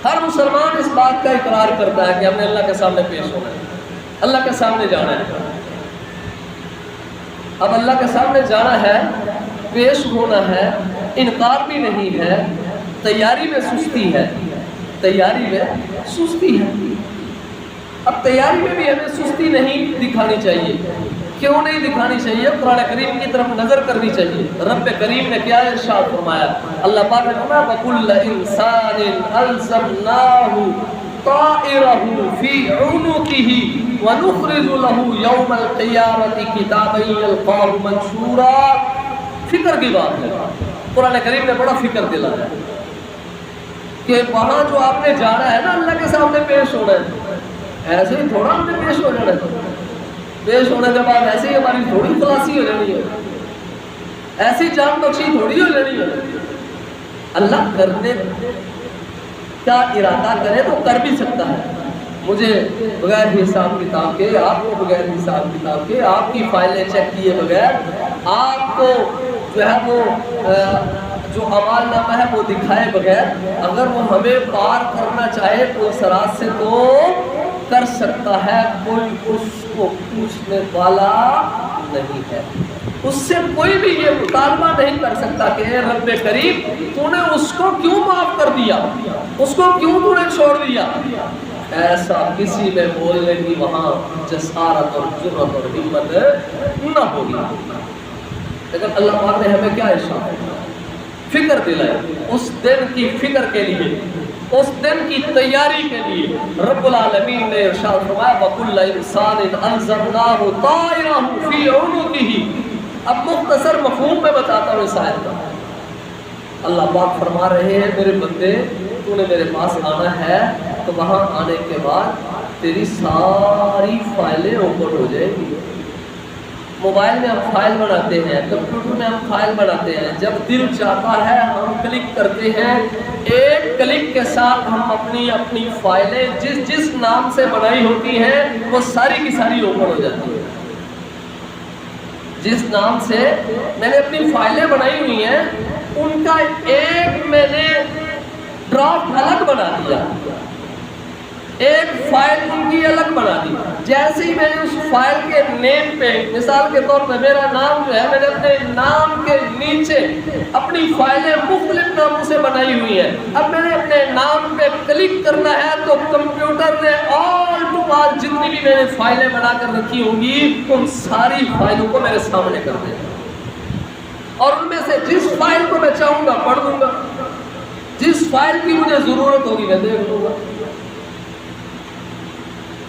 ہر مسلمان اس بات کا اقرار کرتا ہے کہ ہم نے اللہ کے سامنے پیش ہونا ہے، اللہ کے سامنے جانا ہے۔ اب اللہ کے سامنے جانا ہے، پیش ہونا ہے، انکار بھی نہیں ہے، تیاری میں سستی ہے، تیاری میں سستی ہے۔ اب تیاری میں بھی ہمیں سستی نہیں دکھانی چاہیے۔ کیوں نہیں دکھانی چاہیے؟ قرآن کریم کی طرف نظر کرنی چاہیے۔ رب کریم نے کیا ارشاد فرمایا؟ اللہ پاک نے فرمایا وَكُلَّ إِنسَانٍ أَلْزَمْنَاهُ طَائِرَهُ فِي عُنُقِهِ وَنُخْرِجُ لَهُ يَوْمَ الْقِيَامَةِ كِتَابًا يَلْقَاهُ مَنشُورًا۔ فکر کی بات ہے، قرآن کریم نے بڑا فکر دلایا کہ وہاں جو آپ نے جانا ہے نا، اللہ کے سامنے پیش ہونا ہے، ایسے ہی تھوڑا ہم نے پیش ہو جانا ہے۔ پیش ہونے کے بعد ایسے ہی ہماری تھوڑی خلاصی ہو جانی ہے، ایسی جان بخشی تھوڑی ہو جانی ہے۔ اللہ کرنے کا ارادہ کرے تو کر بھی سکتا ہے۔ مجھے بغیر حساب کتاب کے، آپ کو بغیر حساب کتاب کے، آپ کی فائلیں چیک کیے بغیر، آپ کو جو ہے وہ جو اعمال نامہ ہے وہ دکھائے بغیر، اگر وہ ہمیں پار کرنا چاہے کوئی سراج سے تو کر سکتا ہے۔ کوئی اس کو پوچھنے والا نہیں ہے، اس سے کوئی بھی یہ مطالبہ نہیں کر سکتا کہ اے رب کریم تو نے اس کو کیوں معاف کر دیا، اس کو کیوں تو نے چھوڑ دیا۔ ایسا کسی میں بولنے کی وہاں جسارت اور جرأت اور ہمت نہ ہوگی۔ لیکن اللہ پاک نے ہمیں کیا ارشاد فکر دلائی، اس دن کی فکر کے لیے، اس دن کی تیاری کے لیے رب العالمین نے ارشاد فرمایا وَكُلَّ إِنسَانٍ أَلْزَمْنَاهُ طَائِرَهُ فِي عُنُقِهِ۔ اب مختصر مفہوم میں بتاتا ہوں اس آیت کا۔ اللہ پاک فرما رہے ہیں میرے بندے تو نے میرے پاس آنا ہے تو وہاں آنے کے بعد تیری ساری فائلیں اوپن ہو جائیں گی۔ موبائل میں ہم فائل بناتے ہیں، کمپیوٹر میں ہم فائل بناتے ہیں، جب دل چاہتا ہے ہم کلک کرتے ہیں، ایک کلک کے ساتھ ہم اپنی فائلیں جس نام سے بنائی ہوتی ہیں وہ ساری کی ساری اوپن ہو جاتی ہیں۔ جس نام سے میں نے اپنی فائلیں بنائی ہوئی ہیں ان کا ایک میں نے ڈرافٹ الگ بنا دیا، ایک فائل ان کی الگ بنا دی۔ جیسے ہی میں نے اس فائل کے نیم پہ، مثال کے طور پہ میرا نام جو ہے، میں نے اپنے نام کے نیچے اپنی فائلیں مختلف ناموں سے بنائی ہوئی ہیں۔ اب میں نے اپنے نام پہ کلک کرنا ہے تو کمپیوٹر نے آل ٹو آل جتنی بھی میں نے فائلیں بنا کر رکھی ہوں گی ان ساری فائلوں کو میرے سامنے کر دے گا، اور ان میں سے جس فائل کو میں چاہوں گا پڑھ دوں گا، جس فائل کی مجھے ضرورت ہوگی میں دیکھ لوں گا۔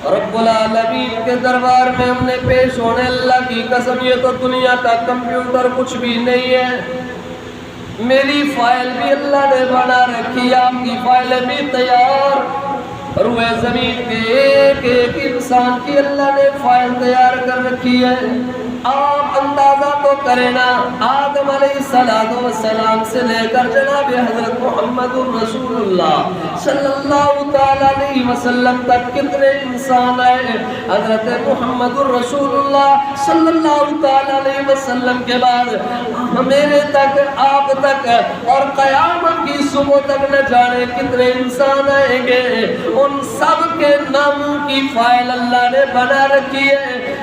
رب العالمین کے دربار میں ہم نے پیش ہونے، اللہ کی قسم یہ تو دنیا کا کمپیوٹر کچھ بھی نہیں ہے، میری فائل بھی اللہ نے بنا رکھی، آپ کی فائلیں بھی تیار، روئے زمین کے ایک ایک انسان کی اللہ نے فائل تیار کر رکھی ہے۔ آپ اندازہ تو کریں نا، آدم علیہ السلام سے لے کر جناب حضرت محمد رسول اللہ صلی اللہ تعالیٰ علیہ وسلم تک کتنے انسان آئے؟ حضرت محمد رسول اللہ صلی اللہ تعالیٰ علیہ وسلم کے بعد میرے تک، آپ تک اور قیامت کی صبح تک نہ جانے کتنے انسان آئیں گے، ان سب کے ناموں کی فائل اللہ نے بنا رکھی ہے۔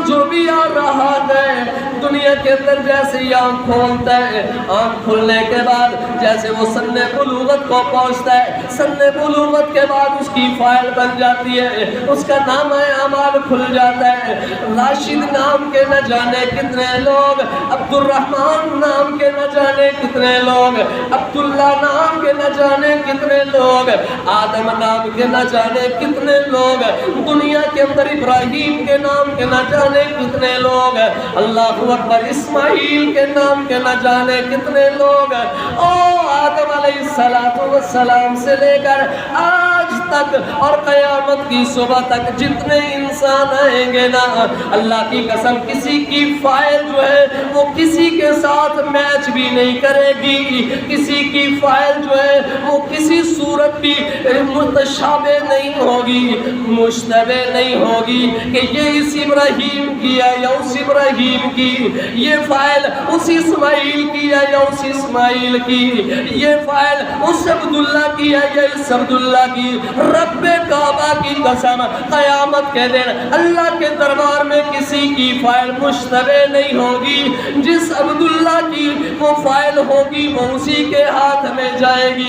جو بھی آ رہا ہے دنیا کے اندر جیسے ہی آنکھ کھولتا ہے، آنکھ کھلنے کے بعد جیسے وہ سن بلوغت کو پہنچتا ہے، سن بلوغت کے بعد اس کی فائل بن جاتی ہے، اس کا نام اعمال کھل جاتا ہے۔ راشد نام کے نہ جانے کتنے لوگ، عبد الرحمن نام کے نہ جانے کتنے لوگ، عبداللہ نام کے نہ جانے کتنے لوگ، آدم نام کے نہ جانے کتنے لوگ، دنیا کے اندر ابراہیم کے نام کے نہ جانے کتنے لوگ، اللہ اکبر، اسماعیل کے نام کے نہ جانے کتنے لوگ، او آدم علیہ السلام سے لے کر آج تک اور قیامت کی صبح تک جتنے انسان آئیں گے نا، اللہ کی قسم کسی کی فائل جو ہے وہ کسی کے ساتھ میچ بھی نہیں کرے گی، کسی کی فائل جو ہے وہ کسی صورت بھی متشابہ مشتبہ نہیں ہوگی، مشتبہ نہیں ہوگی کہ یہ اس ابراہیم کی ہے یا اس ابراہیم کی، یہ فائل اس اسماعیل کی ہے یا اس اسماعیل کی، یہ فائل اس عبداللہ کی ہے یا اس عبداللہ کی۔ رب کعبہ کی قسم، قیامت کے دن اللہ کے دربار میں کسی کی فائل مشتبہ نہیں ہوگی، جس عبداللہ کی وہ فائل ہوگی وہ اسی کے ہاتھ میں جائے گی۔